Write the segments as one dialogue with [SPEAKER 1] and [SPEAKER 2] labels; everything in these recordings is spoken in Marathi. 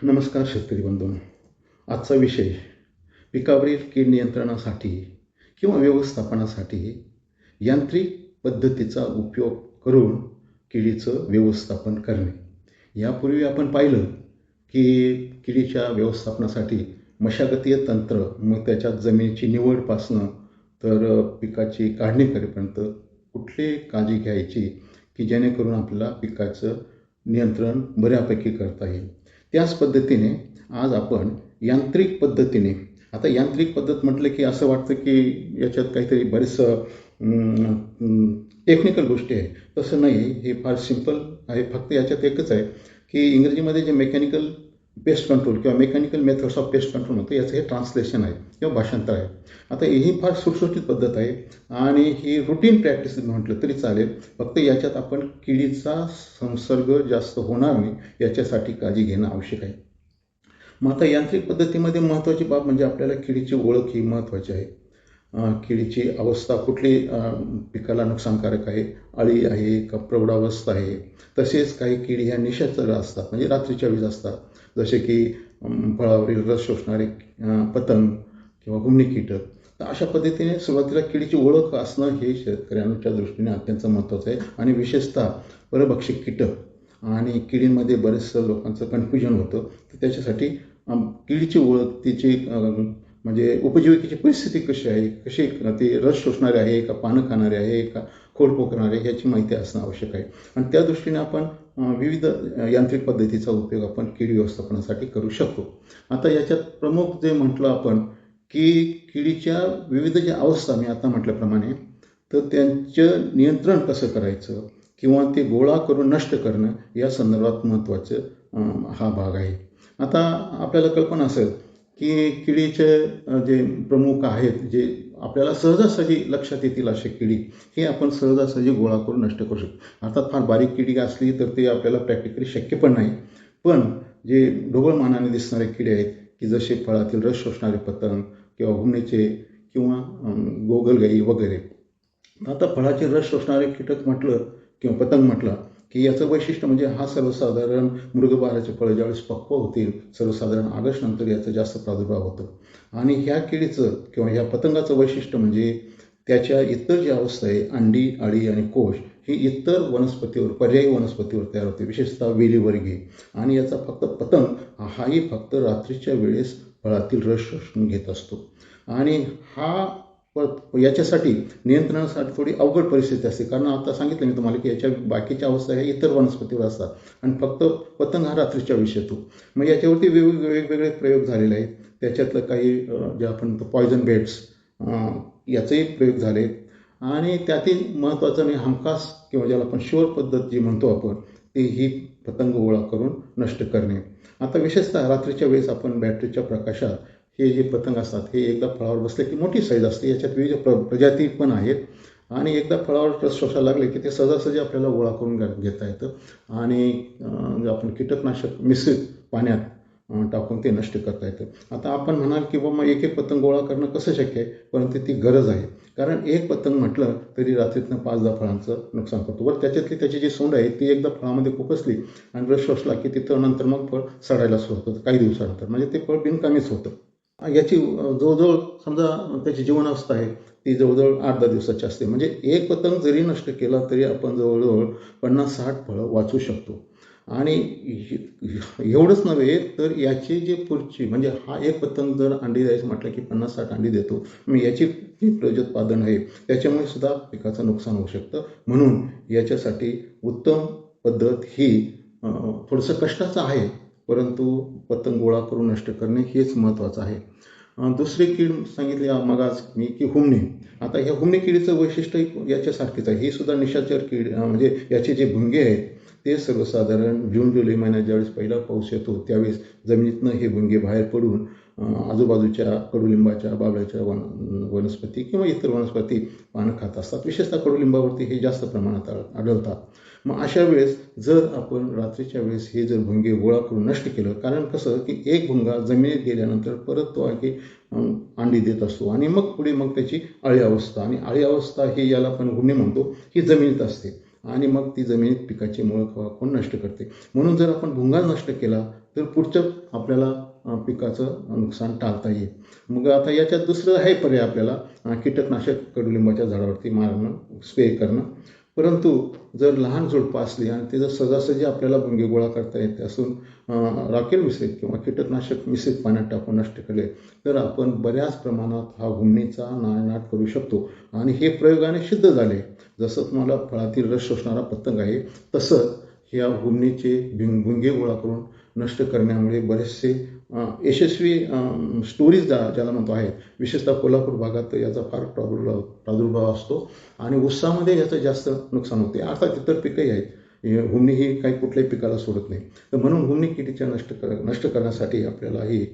[SPEAKER 1] नमस्कार शेतकरी बंधूंनो. आजचा विषय पिकावरील कीड नियंत्रणासाठी किंवा व्यवस्थापनासाठी यांत्रिक पद्धतीचा उपयोग करून किडीचं व्यवस्थापन करणे. यापूर्वी आपण पाहिलं की किडीच्या व्यवस्थापनासाठी मशागतीय तंत्र, मग त्याच्यात जमिनीची निवडपासनं तर पिकाची काढणी करेपर्यंत कुठली काळजी घ्यायची की जेणेकरून आपल्याला पिकाचं नियंत्रण बऱ्यापैकी करता येईल. त्याच पद्धतीने आज आपण यांत्रिक पद्धतीने, आता यांत्रिक पद्धत म्हटलं की असं वाटतं की याच्यात काहीतरी बरेचसं टेक्निकल गोष्टी आहे. तसं नाही, हे फार सिंपल आहे. फक्त याच्यात एकच आहे की इंग्रजीमध्ये जे मेकॅनिकल पेस्ट कंट्रोल किंवा mechanical methods of pest control होतं, याचं हे ट्रान्सलेशन आहे किंवा भाषांतर आहे. आता ही फार सुटसुटीत पद्धत आहे आणि ही रुटीन प्रॅक्टिस म्हटलं तरी चालेल. फक्त याच्यात आपण किडीचा संसर्ग जास्त होणार नाही याच्यासाठी काळजी घेणं आवश्यक आहे. मग आता यांत्रिक पद्धतीमध्ये महत्त्वाची बाब म्हणजे आपल्याला किडीची ओळख ही महत्त्वाची आहे. किडीची अवस्था कुठली पिकाला नुकसानकारक आहे, अळी आहे का प्रौढावस्था आहे. तसेच काही किडी ह्या निशाचर असतात, म्हणजे रात्रीच्या वेळेस असतात, जसे की फळावरील रस शोषणारे पतंग किंवा हुमणी कीटक. तर अशा पद्धतीने सुरुवातीला किडीची ओळख असणं हे शेतकऱ्यांच्या दृष्टीने अत्यंत महत्त्वाचं आहे. आणि विशेषतः परभक्षक कीटक आणि किडींमध्ये बरेचसं लोकांचं कन्फ्युजन होतं. तर त्याच्यासाठी किडीची ओळख, तिची म्हणजे उपजीविकेची परिस्थिती कशी आहे, कशी ती रस शोषणारे आहे का पानं खाणारे आहे का खोड पोकणारे, ह्याची माहिती असणं आवश्यक आहे. आणि त्या दृष्टीने आपण विविध यांत्रिक पद्धतीचा उपयोग आपण कीड व्यवस्थापनासाठी करू शकतो. आता याच्यात प्रमुख जे म्हटलं आपण की किडीच्या विविध ज्या अवस्था मी आता म्हटल्याप्रमाणे, तर त्यांचं नियंत्रण कसं करायचं किंवा ते गोळा करून नष्ट करणं या संदर्भात महत्त्वाचं हा भाग आहे. आता आपल्याला कल्पना असेल की किडीचे जे प्रमुख आहेत, जे आपल्याला सहजासहजी लक्षात येतील असे किडी, हे आपण सहजासहजी गोळा करून नष्ट करू शकतो. अर्थात फार बारीक किडी असली तर ते आपल्याला प्रॅक्टिकली शक्य पण नाही. पण जे ढोबळमानाने दिसणारे किडे आहेत की जसे फळातील रस शोषणारे पतंग किंवा हुमणीचे किंवा गोगलगाई वगैरे. आता फळाचे रस शोषणारे कीटक म्हटलं किंवा पतंग म्हटलं की याचं वैशिष्ट्य म्हणजे हा सर्वसाधारण मृगबहाराचे फळं ज्यावेळेस पक्व होतील, सर्वसाधारण ऑगस्ट नंतर याचा जास्त प्रादुर्भाव होतो. आणि ह्या किडीचं किंवा ह्या पतंगाचं वैशिष्ट्य म्हणजे त्याच्या इतर जी अवस्था आहे, अंडी, अळी आणि कोश, ही इतर वनस्पतीवर, पर्यायी वनस्पतीवर तयार होते, विशेषतः वेलीवर्गीय. आणि याचा फक्त पतंग हाही फक्त रात्रीच्या वेळेस फळातील रस शोषून घेत असतो. आणि हा याच्यासाठी नियंत्रणासाठी थोडी अवघड परिस्थिती असते, कारण आता सांगितलं मी तुम्हाला की याच्या बाकीच्या अवस्था ह्या इतर वनस्पतीवर असतात आणि फक्त पतंग हा रात्रीच्या वेळेस येतो. मग याच्यावरती वेगवेगळे प्रयोग झालेले आहेत. त्याच्यातलं काही जे आपण पॉयझन बेट्स याचेही प्रयोग झाले. आणि त्यातील महत्त्वाचं आणि हमखास किंवा ज्याला आपण शुअर पद्धत जी म्हणतो आपण, ती ही पतंग गोळा करून नष्ट करणे. आता विशेषतः रात्रीच्या वेळेस आपण बॅटरीच्या प्रकाशात हे जे पतंग असतात, हे एकदा फळावर बसले की मोठी साईज असते, याच्यात विविध प्रजाती पण आहेत. आणि एकदा फळावर रस शोषायला लागले की ते सहजासहजी आपल्याला गोळा करून घेता येतं. आणि आपण कीटकनाशक मिश्रित पाण्यात टाकून ते नष्ट करता येतं. आता आपण म्हणाल की बाबा मग एक एक पतंग गोळा करणं कसं शक्य आहे, परंतु ती गरज आहे. कारण एक पतंग म्हटलं तरी रात्रीतनं 5-10 फळांचं नुकसान करतो. बरं, त्याच्यातली त्याची जी सोंड आहे ती एकदा फळामध्ये खुपसली आणि रस शोषला की तिथं नंतर मग फळ सडायला सुरुवात होतं काही दिवसानंतर, म्हणजे ते फळ बिनकामीच होतं. याची जवळजवळ समजा त्याची जीवनावस्था आहे ती जवळजवळ 8-10 दिवसाची असते. म्हणजे एक पतंग जरी नष्ट केला तरी आपण जवळजवळ 50-60 फळं वाचवू शकतो. आणि एवढंच नव्हे तर याची जी पुढची म्हणजे हा एक पतंग जर अंडी द्यायचं म्हटलं की 50-60 अंडी देतो. मग याची जी प्रजोत्पादन आहे त्याच्यामुळे सुद्धा पिकाचं नुकसान होऊ शकतं. म्हणून याच्यासाठी उत्तम पद्धत ही थोडंसं कष्टाचं आहे, परंतु पतंग गोळा करून नष्ट करणे हेच महत्त्वाचं आहे. दुसरी कीड सांगितली मगाच मी की हुमणी. आता ह्या हुमणी किडीचं वैशिष्ट्य याच्यासारखीच आहे. ही सुद्धा निशाचर कीड, म्हणजे याचे जे भुंगे आहेत ते सर्वसाधारण जून-जुलै महिन्यात ज्यावेळेस पहिला पाऊस येतो त्यावेळेस जमिनीतनं हे भुंगे बाहेर पडून आजूबाजूच्या कडुलिंबाच्या, बाबळ्याच्या वनस्पती किंवा इतर वनस्पती पानं खात असतात. विशेषतः कडुलिंबावरती हे जास्त प्रमाणात आढळतात. मग अशा वेळेस जर आपण रात्रीच्या वेळेस हे जर भुंगे गोळा करून नष्ट केलं, कारण कसं की एक भुंगा जमिनीत गेल्यानंतर परत तो आणखी अंडी देत असतो आणि मग पुढे मग त्याची अळी अवस्था, आणि अळी अवस्था ही याला आपण हुमणी म्हणतो, ही जमिनीत असते आणि मग ती जमिनीत पिकाची मुळं वाकून नष्ट करते. म्हणून जर आपण भुंगा नष्ट केला तर पुढचं आपल्याला पिकाचं नुकसान टाळता येईल. मग आता याच्यात दुसरं आहे पर्याय आपल्याला कीटकनाशक कडुलिंबाच्या झाडावरती मारणं, स्प्रे करणं. परंतु जर लहान झुडपं असली आणि ते जर सहजासहजी आपल्याला भुंगे गोळा करता येते असून राखेल मिश्रित किंवा कीटकनाशक मिश्रित पाण्यात टाकून नष्ट केले तर आपण बऱ्याच प्रमाणात हा हुमणीचा नायनाट करू शकतो. आणि हे प्रयोगाने सिद्ध झाले. जसं तुम्हाला फळातील रस शोषणारा पतंग आहे तसंच ह्या हुमणीचे भुंगे गोळा करून नष्ट करण्यामुळे बरेचसे यशस्वी स्टोरीज ज्याला म्हणतो आहेत. विशेषतः कोल्हापूर भागात याचा फार प्रादुर्भाव असतो आणि ऊसामध्ये याचं जास्त नुकसान होते. अर्थात इतर पिकंही आहेत. हुमणी ही काही कुठल्याही पिकाला सोडत नाही. तर म्हणून हुमणी किडीच्या नष्ट करण्यासाठी आपल्याला ही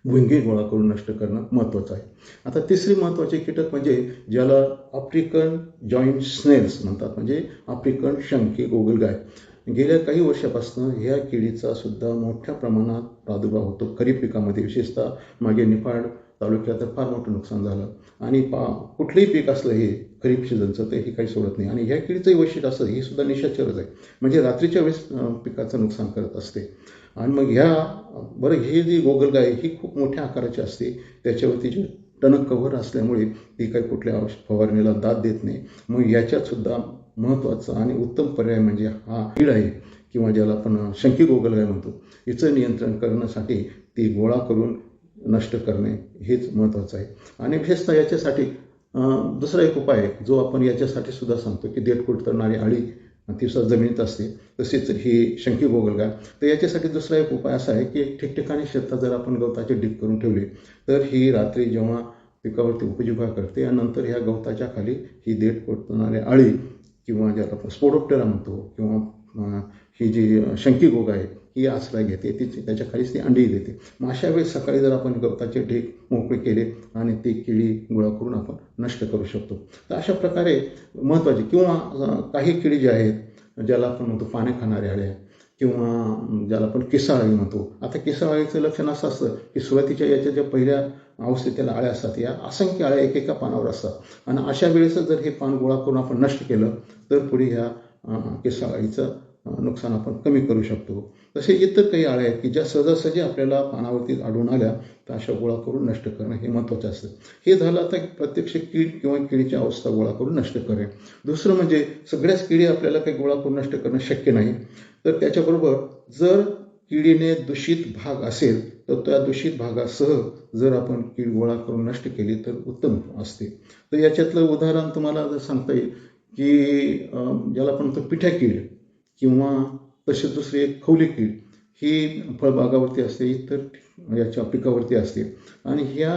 [SPEAKER 1] भुंगे गोळा करून नष्ट करणं महत्त्वाचं आहे. आता तिसरी महत्त्वाचे कीटक म्हणजे ज्याला आफ्रिकन जॉईंट स्नेल्स म्हणतात, म्हणजे आफ्रिकन शंकी गोगलगाय. गेल्या काही वर्षापासून ह्या किडीचा सुद्धा मोठ्या प्रमाणात प्रादुर्भाव होतो खरीप पिकामध्ये. विशेषतः मागे निफाड तालुक्यात तर फार मोठं नुकसान झालं. आणि कुठलंही पीक असलं हे खरीप सीझनचं ते ही काही सोडत नाही. आणि ह्या किडीचंही वैशिष्ट्य असं ही सुद्धा निशाचरच आहे, म्हणजे रात्रीच्या वेळेस पिकाचं नुकसान करत असते. आणि मग बरं ही जी गोगलगाय ही खूप मोठ्या आकाराची असते. त्याच्यावरती जे टणक कव्हर असल्यामुळे ती काही कुठल्या फवारणीला दाद देत नाही. मग याच्यात सुद्धा महत्त्वाचा आणि उत्तम पर्याय म्हणजे हा कीड आहे किंवा ज्याला आपण शंकी गोगलगाय म्हणतो. हिचं नियंत्रण करण्यासाठी ती गोळा करून नष्ट करणे हेच महत्त्वाचं आहे. आणि विशेषतः याच्यासाठी दुसरा एक उपाय आहे जो आपण याच्यासाठी सुद्धा सांगतो की देठ कुरतरणारी अळी ती सुद्धा जमिनीत असते, तसेच ही शंकी गोगलगाय. तर याच्यासाठी दुसरा एक उपाय असा आहे की ठिकठिकाणी शेतात जर आपण गवताचे ढीग करून ठेवले तर ही रात्री जेव्हा पिकावरती उपजीविका करते आणि नंतर ह्या गवताच्या खाली ही देठ कुरतरणारी अळी किंवा ज्याला आपण स्पोडोप्टेरा म्हणतो किंवा ही जी शंकी गोग आहे ही आश्रय घेते, ती त्याच्या खालीच ती अंडी देते. मग अशा वेळेस सकाळी जर आपण गवताचे ढीग मोकळे केले आणि ती किडी गोळा करून आपण नष्ट करू शकतो. तर अशा प्रकारे महत्त्वाचे किंवा काही किडी ज्या आहेत ज्याला आपण म्हणतो पाने खाणाऱ्या अळ्या किंवा ज्याला आपण किसाळी म्हणतो. आता किसाळीचं लक्षण असं असतं की सुरुवातीच्या याच्या ज्या पहिल्या अवस्थेत त्याला अळ्या असतात, या असंख्य अळ्या एकेका पानावर असतात आणि अशा वेळेस जर हे पान गोळा करून आपण नष्ट केलं तर पुढे ह्या किसाळीचं नुकसान आपण कमी करू शकतो. तसे इतर काही अळ्या आहेत की ज्या सहजासहजी आपल्याला पानावरती आढळून आल्या तर अशा गोळा करून नष्ट करणं हे महत्त्वाचं असतं. हे झालं आता प्रत्यक्ष कीड किंवा किडीची अवस्था गोळा करून नष्ट करेल. दुसरं म्हणजे सगळ्याच किडी आपल्याला काही गोळा करून नष्ट करणं शक्य नाही. तर त्याच्याबरोबर जर किडीने दूषित भाग असेल तर त्या दूषित भागासह जर आपण कीड गोळा करून नष्ट केली तर उत्तम असते. तर याच्यातलं उदाहरण तुम्हाला जर सांगता येईल की ज्याला आपण म्हणतो पिठ्या कीड किंवा तसेच दुसरी एक खवली कीड ही फळबागावरती असते, इतर याच्या पिकावरती असते. आणि ह्या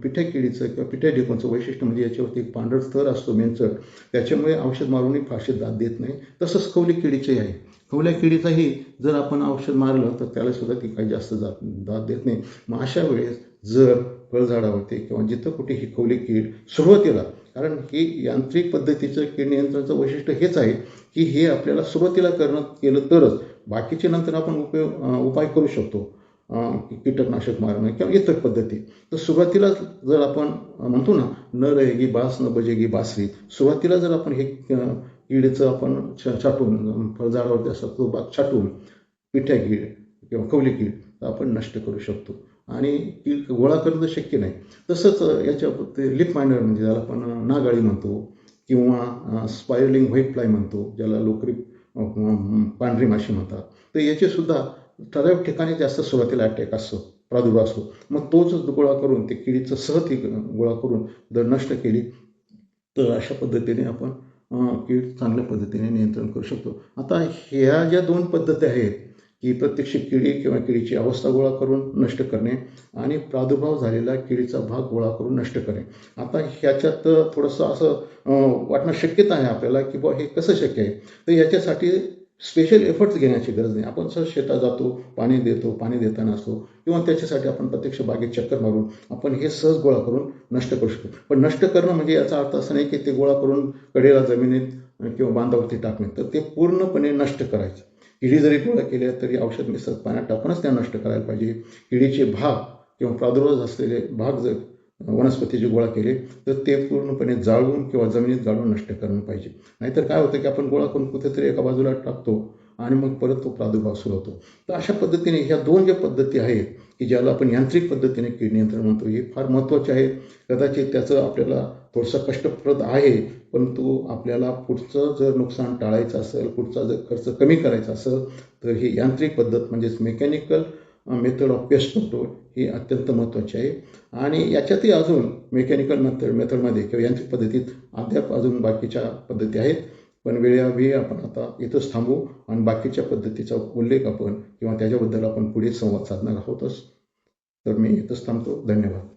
[SPEAKER 1] पिठ्या किडीचं किंवा पिठ्या ढेकूणचं वैशिष्ट्य म्हणजे याच्यावरती एक पांढर थर असतो मेंचट, त्याच्यामुळे औषध मारूनही फारशी दाद देत नाही. तसंच खवली किडीचंही आहे. खवल्या किडीचाही जर आपण औषध मारलं तर त्याला सुद्धा ती काही जास्त दाद देत नाही. मग अशा वेळेस जर फळझाडावरती किंवा जिथं कुठे ही खवली कीड सुरुवातीला, कारण ही यांत्रिक पद्धतीचं कीड नियंत्रणाचं वैशिष्ट्य हेच आहे की हे आपल्याला सुरुवातीला केलं तरच बाकीचे नंतर आपण उपाय करू शकतो, कीटकनाशक मारणं किंवा इतर पद्धती. तर सुरुवातीला जर आपण म्हणतो ना न रहेगी बास न बजेगी बासरी, सुरुवातीला जर आपण हे किडीचं आपण छाटून फळझाडावरती असतात तो भाग छाटून पिठ्या कीड किंवा खवली कीड आपण नष्ट करू शकतो. आणि कीड गोळा करणं शक्य नाही. तसंच याच्या लिप मायनर म्हणजे ज्याला आपण नागाळी म्हणतो किंवा स्पायरलिंग व्हाईट फ्लाय म्हणतो, ज्याला लोकरी पांढरी माशी म्हणतात. तर याचे सुद्धा ठराविक ठिकाणी जास्त सुरुवातीला अटॅक असतो, प्रादुर्भाव असतो. मग तोच गोळा करून ते किडीचं सहज गोळा करून जर नष्ट केली तर अशा पद्धतीने आपण कीड चांगल्या पद्धतीने नियंत्रण करू शकतो. आता ह्या ज्या दोन पद्धती आहेत की प्रत्यक्ष किडी किंवा किडीची अवस्था गोळा करून नष्ट करणे आणि प्रादुर्भाव झालेला किडीचा भाग गोळा करून नष्ट करणे. आता ह्याच्यात थोडंसं असं वाटणं शक्यता आहे आपल्याला की बुवा हे कसं शक्य आहे. तर याच्यासाठी स्पेशल एफर्ट्स घेण्याची गरज नाही. आपण सहज शेतात जातो, पाणी देतो, पाणी देताना असतो किंवा त्याच्यासाठी आपण प्रत्यक्ष बागेत चक्कर मारून आपण हे सहज गोळा करून नष्ट करू शकतो. पण नष्ट करणं म्हणजे याचा अर्थ असा नाही की ते गोळा करून कडेला जमिनीत किंवा बांधावरती टाकणे, तर ते पूर्णपणे नष्ट करायचं. किडी जरी गोळा केल्या तरी औषध मिसळत पाण्यात टाकूनच त्या नष्ट करायला पाहिजे. किडीचे भाग किंवा प्रादुर्भाव असलेले भाग जर वनस्पतीचे गोळा केले तर ते पूर्णपणे जाळून किंवा जमिनीत जाळून नष्ट करणं पाहिजे. नाहीतर काय होतं की आपण गोळा करून कुठेतरी एका बाजूला टाकतो आणि मग परत तो प्रादुर्भाव सुरू होतो. तर अशा पद्धतीने ह्या 2 ज्या पद्धती आहेत की ज्याला आपण यांत्रिक पद्धतीने कीड नियंत्रण म्हणतो, हे फार महत्त्वाचे आहे. कदाचित त्याचं आपल्याला थोडंसं कष्टप्रद आहे, परंतु आपल्याला पुढचं जर नुकसान टाळायचं असेल, पुढचा जर खर्च कमी करायचा असेल, तर ही यांत्रिक पद्धत म्हणजेच mechanical method of pest control ही अत्यंत महत्त्वाची आहे. आणि याच्यातही अजून मेकॅनिकल मेथडमध्ये किंवा यांत्रिक पद्धतीत अद्याप अजून बाकीच्या पद्धती आहेत. पण वेळोवेळी आपण आता इथंच थांबू आणि बाकीच्या पद्धतीचा उल्लेख आपण किंवा त्याच्याबद्दल आपण पुढे संवाद साधणार आहोतच. तर मी इथंच थांबतो. धन्यवाद.